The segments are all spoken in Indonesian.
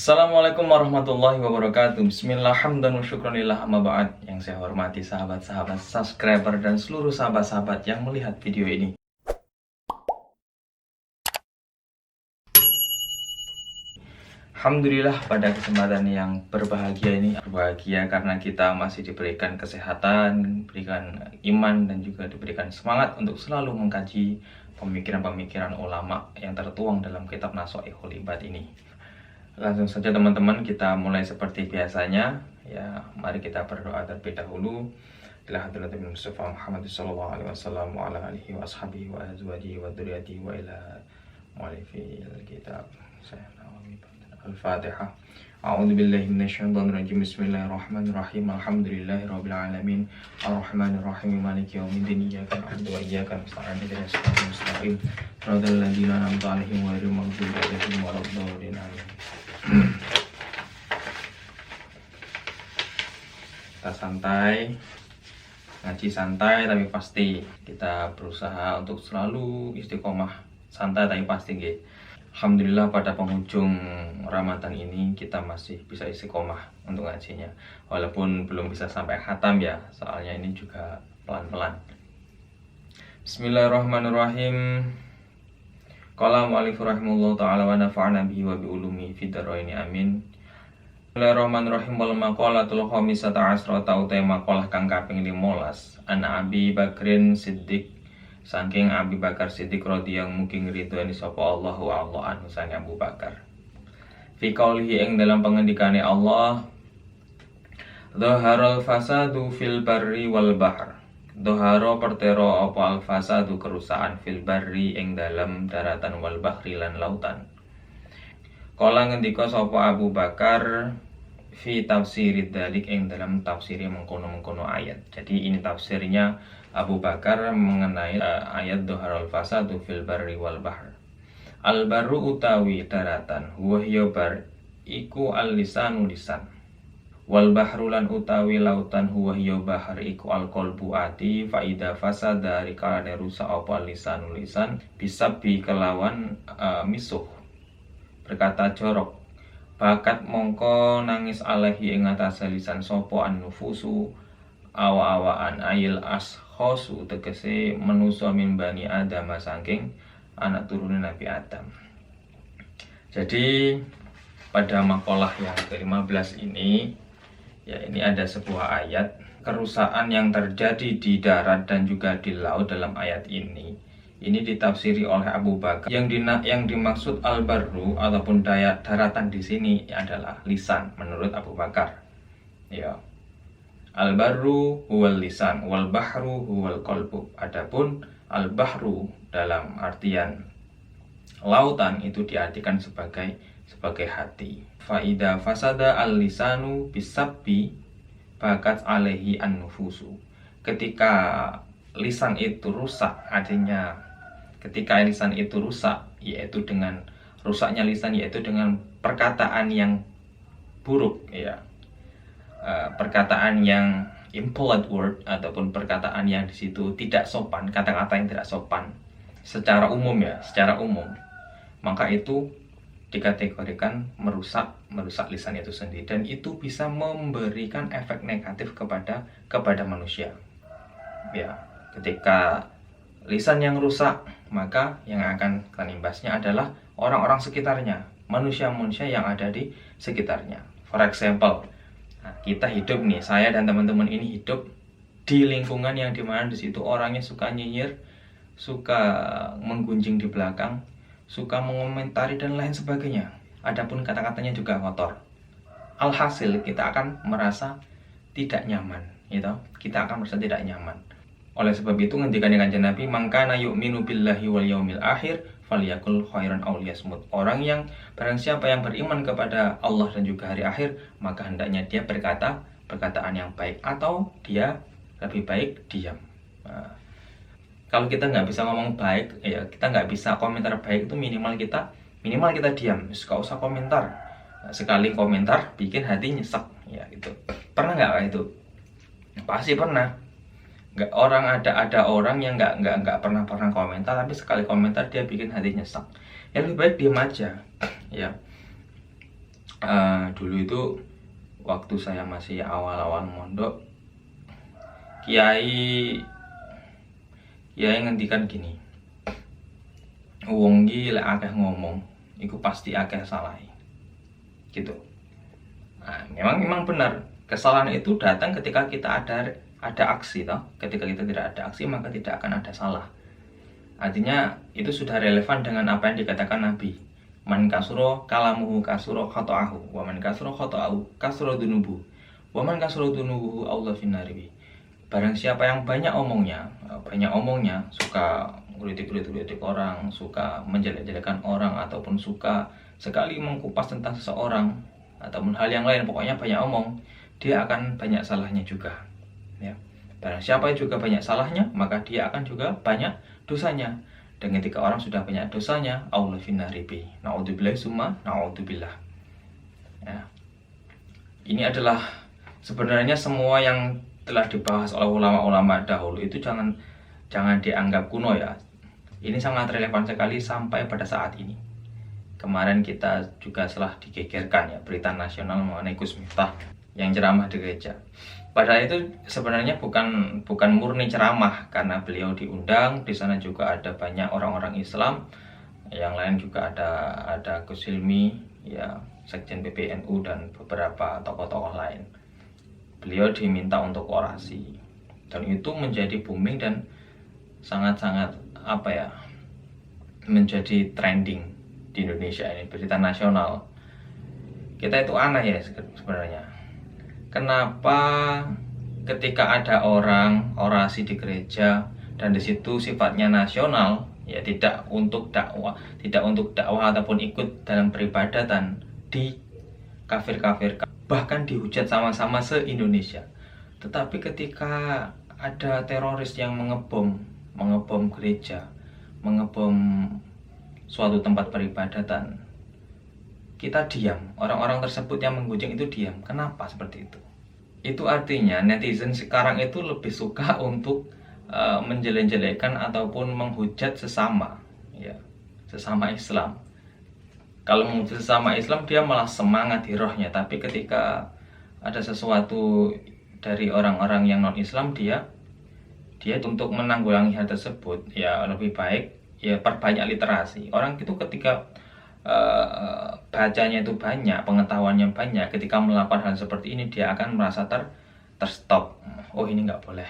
Assalamualaikum warahmatullahi wabarakatuh. Bismillah, hamdan wa syukranillah, amma ba'd. Yang saya hormati sahabat-sahabat subscriber dan seluruh sahabat-sahabat yang melihat video ini. Alhamdulillah, pada kesempatan yang berbahagia ini, berbahagia karena kita masih diberikan kesehatan, diberikan iman, dan juga diberikan semangat untuk selalu mengkaji pemikiran-pemikiran ulama yang tertuang dalam kitab Nasha'ihul Ibad ini. Langsung saja teman-teman, kita mulai seperti biasanya. Ya, mari kita berdoa terlebih dahulu. Ila hadratin Mustafa Muhammad sallallahu alaihi wasallam wa ala alihi wa ashabihi wa azwajihi wa dzurriyyatihi wa ila mu'allifil kitab. Al-Fatihah. A'udzu billahi minasyaitonir rajim. Bismillahirrahmanirrahim. Alhamdulillahirabbil alamin. Arrahmanir rahim. Maliki yaumiddin. Iyyaka na'budu wa iyyaka nasta'in. Ihdinas siratal mustaqim. Shiratal ladzina an'amta 'alaihim ghairil maghdubi 'alaihim waladdallin. Amin. Kita santai, ngaji santai tapi pasti. Kita berusaha untuk selalu istiqomah, santai tapi pasti nggih. Alhamdulillah pada penghujung Ramadan ini kita masih bisa istiqomah untuk ngajinya. Walaupun belum bisa sampai khatam ya, soalnya ini juga pelan-pelan. Bismillahirrahmanirrahim. Qala mu'allif rahimahullah ta'ala wa nafa'ana bihi wa bi ulumi fid dharaini amin. Bismillahirrahmanirrahim. Wal maqalatul khamisata asrata utai maqalah kang kaping 15 an Abi Bakrin Siddiq, saking Abi Bakar Siddiq radhiyallahu mugi ngridhani sapa Allahu Allah anhu sang Abu Bakar. Fi qaulihi ing dalam pengendikane Allah, dhaharal fasadu fil barri wal bahr. Dhahara pertero apa al fasadu kerusakan fil barri ing dalam daratan wal bahri lan lautan. Kala ngendika sapa Abu Bakar fi tafsirid dalik ing dalam tafsiri mengkono-mengkono ayat. Jadi ini tafsirnya Abu Bakar mengenai ayat dhaharal fasadu fil barri wal bahr. Al barru utawi daratan, huwa hiya bar iku al lisanu lisan. Wal bahru lan utawi lautan, huwa hiya bahar iku al qalbu ati. Fa idza fasada rikane rusak apa lisanu lisan bisabi kelawan misuh. Berkata jorok, bakat mongko nangis alaihi ing atase lisan sapa an nufusu awa-awaan ayil khosu tegese manusa min bani Adam saking anak turunan Nabi Adam. Jadi pada makalah yang ke-15 ini, ya ini ada sebuah ayat kerusakan yang terjadi di darat dan juga di laut dalam ayat ini. Ini ditafsiri oleh Abu Bakar. Yang dimaksud al-barru ataupun daratan di sini adalah lisan menurut Abu Bakar. Ya. Al-barru huwal lisan wal bahru huwal qalbu. Adapun al-bahru dalam artian lautan itu diartikan sebagai hati. Faida fasada al-lisanu bisabbi bakat alaihi an-nufusu. Ketika lisan itu rusak, artinya ketika lisan itu rusak, yaitu dengan rusaknya lisan, yaitu dengan perkataan yang buruk, ya. Perkataan yang impolite word ataupun perkataan yang di situ tidak sopan, kata-kata yang tidak sopan secara umum ya, secara umum, maka itu dikategorikan merusak lisan itu sendiri, dan itu bisa memberikan efek negatif kepada manusia. Ya, ketika lisan yang rusak, maka yang akan kena imbasnya adalah orang-orang sekitarnya, manusia-manusia yang ada di sekitarnya. For example, kita hidup nih, saya dan teman-teman ini hidup di lingkungan yang dimana di situ orangnya suka nyinyir, suka menggunjing di belakang, suka mengomentari dan lain sebagainya. Adapun kata-katanya juga kotor. Alhasil kita akan merasa tidak nyaman, gitu. Kita akan merasa tidak nyaman. Oleh sebab itu ngendikan kanjeng Nabi, mangkana yu'minu billahi wal yaumil akhir falyakul khairan aw liyasmut. Orang yang barang siapa yang beriman kepada Allah dan juga hari akhir, maka hendaknya dia berkata perkataan yang baik atau dia lebih baik diam. Nah, kalau kita nggak bisa ngomong baik, ya kita nggak bisa komentar baik, itu minimal kita diam. Gak usah komentar. Sekali komentar bikin hati nyesek, ya gitu. Pernah nggak itu? Pasti pernah. Ada orang yang nggak pernah komentar, tapi sekali komentar dia bikin hati nyesek. Ya lebih baik diam aja, ya. Dulu itu waktu saya masih awal-awal mondok, kiai ngendikan gini, wong iki lek akeh ngomong iku pasti akeh salah gitu. Memang benar, kesalahan itu datang ketika kita ada aksi toh. Ketika kita tidak ada aksi maka tidak akan ada salah. Artinya itu sudah relevan dengan apa yang dikatakan Nabi. Man kasuro kalamuhu kasuro khoto'ahu, wa man kasuro khoto'ahu kasuro dunubu, wa man kasuro dunubu Allah finnaribi. Barang siapa yang banyak omongnya, suka kritik orang, suka menjelek-jelekan orang, ataupun suka sekali mengkupas tentang seseorang ataupun hal yang lain, pokoknya banyak omong, dia akan banyak salahnya juga. Ya. Barang siapa juga banyak salahnya, maka dia akan juga banyak dosanya. Dan ketika orang sudah banyak dosanya, Allah finnaribi. Na'udzubillah summa na'udzubillah. Ya. Ini adalah sebenarnya semua yang telah dibahas oleh ulama-ulama dahulu itu jangan dianggap kuno ya. Ini sangat relevan sekali sampai pada saat ini. Kemarin kita juga telah digegerkan ya berita nasional mengenai Gus Miftah yang ceramah di gereja. Padahal itu sebenarnya bukan murni ceramah, karena beliau diundang. Di sana juga ada banyak orang-orang Islam, yang lain juga ada Gus Hilmi, ya Sekjen PBNU dan beberapa tokoh-tokoh lain. Beliau diminta untuk orasi, dan itu menjadi booming dan sangat-sangat menjadi trending di Indonesia ini, berita nasional. Kita itu aneh ya sebenarnya. Kenapa ketika ada orang orasi di gereja dan di situ sifatnya nasional, ya tidak untuk dakwah ataupun ikut dalam peribadatan, di kafir, bahkan dihujat sama-sama se-Indonesia. Tetapi ketika ada teroris yang mengebom gereja, mengebom suatu tempat peribadatan, kita diam. Orang-orang tersebut yang menggunjing itu diam. Kenapa seperti itu? Itu artinya netizen sekarang itu lebih suka untuk menjelek-jelekan ataupun menghujat sesama Islam. Kalau menghujat sesama Islam, dia malah semangat di rohnya. Tapi ketika ada sesuatu dari orang-orang yang non-Islam, dia untuk menanggulangi hal tersebut, ya lebih baik ya perbanyak literasi. Orang itu ketika bacanya itu banyak, pengetahuannya banyak, ketika melakukan hal seperti ini dia akan merasa terstop. Oh, ini nggak boleh.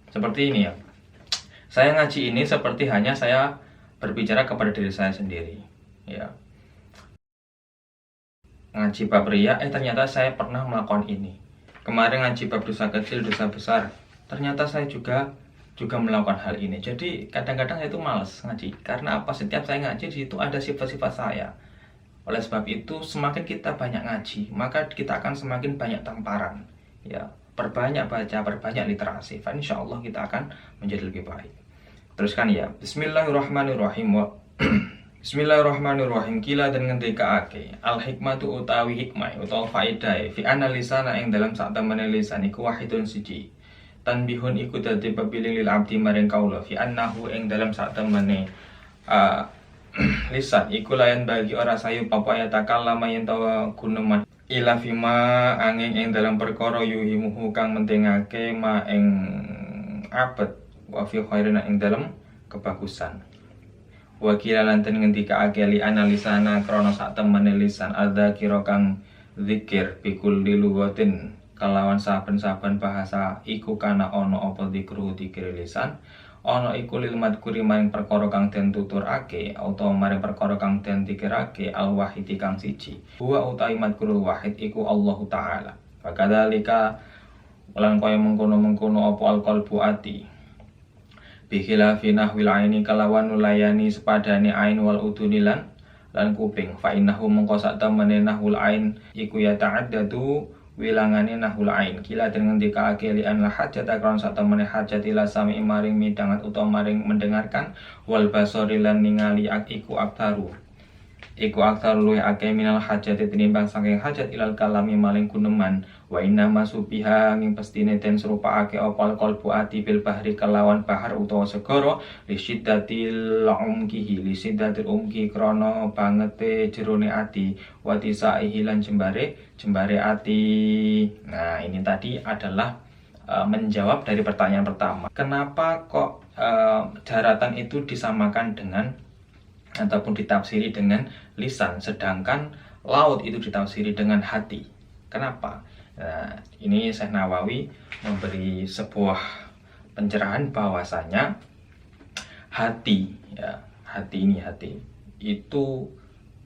Seperti ini ya. Saya ngaji ini seperti hanya saya berbicara kepada diri saya sendiri. Ya. Ngaji bab riya, ternyata saya pernah melakukan ini. Kemarin ngaji bab dosa kecil, dosa besar, ternyata saya juga melakukan hal ini. Jadi kadang-kadang saya itu malas ngaji. Karena apa? Setiap saya ngaji di situ ada sifat-sifat saya. Oleh sebab itu, semakin kita banyak ngaji, maka kita akan semakin banyak tamparan. Ya, perbanyak baca, perbanyak literasi. Insya Allah kita akan menjadi lebih baik. Teruskan ya. Bismillahirrahmanirrahim. Bismillahirrahmanirrahim. Kila dan ngendikaake al hikmatu utawi hikmah utawa faedah fi analisana ing dalam sak temene lisan iku wahidun siji. Tanbihun iku dadi pepiling lil abdi maring kaula fi annahu ing dalam sak temene lisan iku layan bagi ora sayu papaya takallama yen tawa guneman ila fima angin ing dalam perkara yuhimuhu kang mentingake ma ing abet wa fi khairina ing dalam kebagusan. Wakila lanten ngendika akeli analisana krana sak temene lisan adzakira kang zikir bikul diluwatin kalawan saben-saben bahasa iku kana ana apa dikru dikir lisan ana iku lil madkuri maring perkara kang den tuturake utawa maring perkara kang den dikirake al wahidi kang siji huwa utawi madkurul wahid iku Allah taala fakadzalika lan kaya mengkono-mengkono apa al qalbu ati bikhilafi nahwil aini kalawan nulayani sepadane ain wal uduni lan kuping fa innahu mengko sak temene nahwul ain iku ya ta'addadu wilangane nahul ain kila dengan dikaake li an la hajat akron sak temene hajat ila sami maring midangat utawa maring mendengarkan wal basari lan ningali iku aktaru iku aktar luwih akeh minal hajat tinimbang saking hajat ilal kalami maling guneman wa inna masubiha ing pestine den serupakake opal kalbu ati bil bahri kelawan bahar utawa segara li syiddatil umki krana bangete jerone ati wa tisaihi lan jembare ati. Nah, ini tadi adalah menjawab dari pertanyaan pertama. Kenapa kok daratan itu disamakan dengan ataupun ditafsiri dengan lisan, sedangkan laut itu ditafsiri dengan hati? Kenapa? Nah, ini Syekh Nawawi memberi sebuah pencerahan bahwasanya hati itu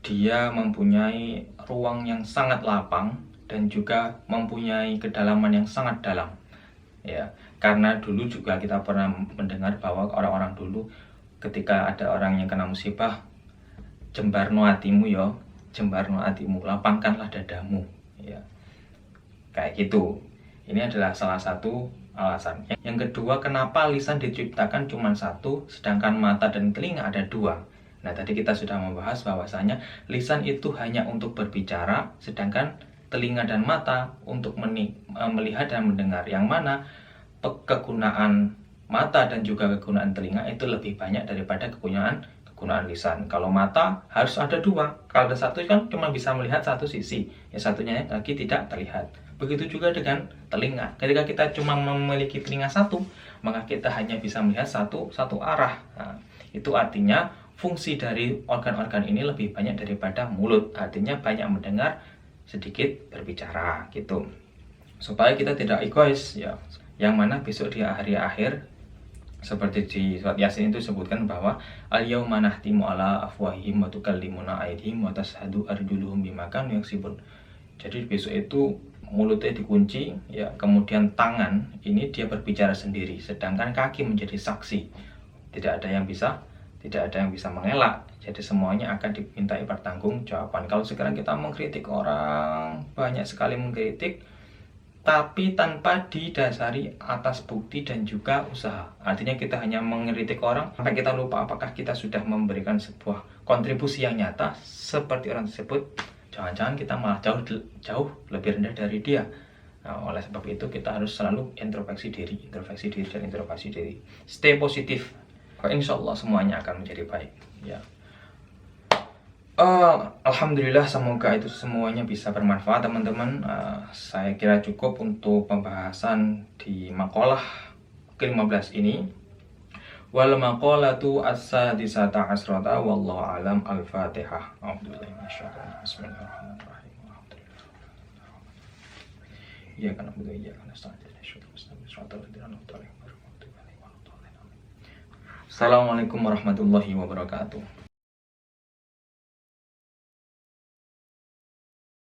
dia mempunyai ruang yang sangat lapang dan juga mempunyai kedalaman yang sangat dalam. Ya, karena dulu juga kita pernah mendengar bahwa orang-orang dulu ketika ada orang yang kena musibah, jembarno atimu yo, jembarno atimu, lapangkanlah dadamu, ya. Kayak gitu. Ini adalah salah satu alasan. Yang kedua, kenapa lisan diciptakan cuma satu, sedangkan mata dan telinga ada dua? Nah, tadi kita sudah membahas bahwasanya lisan itu hanya untuk berbicara, sedangkan telinga dan mata untuk melihat dan mendengar. Yang mana kegunaan mata dan juga kegunaan telinga itu lebih banyak daripada kegunaan lisan. Kalau mata harus ada dua, kalau ada satu kan cuma bisa melihat satu sisi, yang satunya lagi tidak terlihat. Begitu juga dengan telinga. Ketika kita cuma memiliki telinga satu, maka kita hanya bisa melihat satu arah. Nah, itu artinya fungsi dari organ-organ ini lebih banyak daripada mulut. Artinya banyak mendengar, sedikit berbicara gitu. Supaya kita tidak egois, ya. Yang mana besok di akhir seperti di surat Yasin itu disebutkan bahwa al-yauma nahtimu ala afwahihim wa tukallimuna aydihim wa tashhadu arjuluhum bima kanu yaksibun. Jadi besok itu mulutnya dikunci, ya, kemudian tangan ini dia berbicara sendiri, sedangkan kaki menjadi saksi. Tidak ada yang bisa mengelak. Jadi semuanya akan dimintai pertanggungjawaban. Kalau sekarang kita mengkritik orang, banyak sekali mengkritik, tapi tanpa didasari atas bukti dan juga usaha. Artinya kita hanya mengkritik orang sampai kita lupa apakah kita sudah memberikan sebuah kontribusi yang nyata seperti orang tersebut. Jangan-jangan kita malah jauh lebih rendah dari dia. Nah, oleh sebab itu kita harus selalu introspeksi diri. Stay positif. Insya Allah semuanya akan menjadi baik. Ya. Alhamdulillah, semoga itu semuanya bisa bermanfaat teman-teman. Saya kira cukup untuk pembahasan di maqalah ke-15 ini. Wal maqalatu as-sadisata asrata wallahu alam. Al-Fatihah. Bismillahirrahmanirrahim. Iyyaka na'budu wa iyyaka nasta'in. Assalamualaikum warahmatullahi wabarakatuh.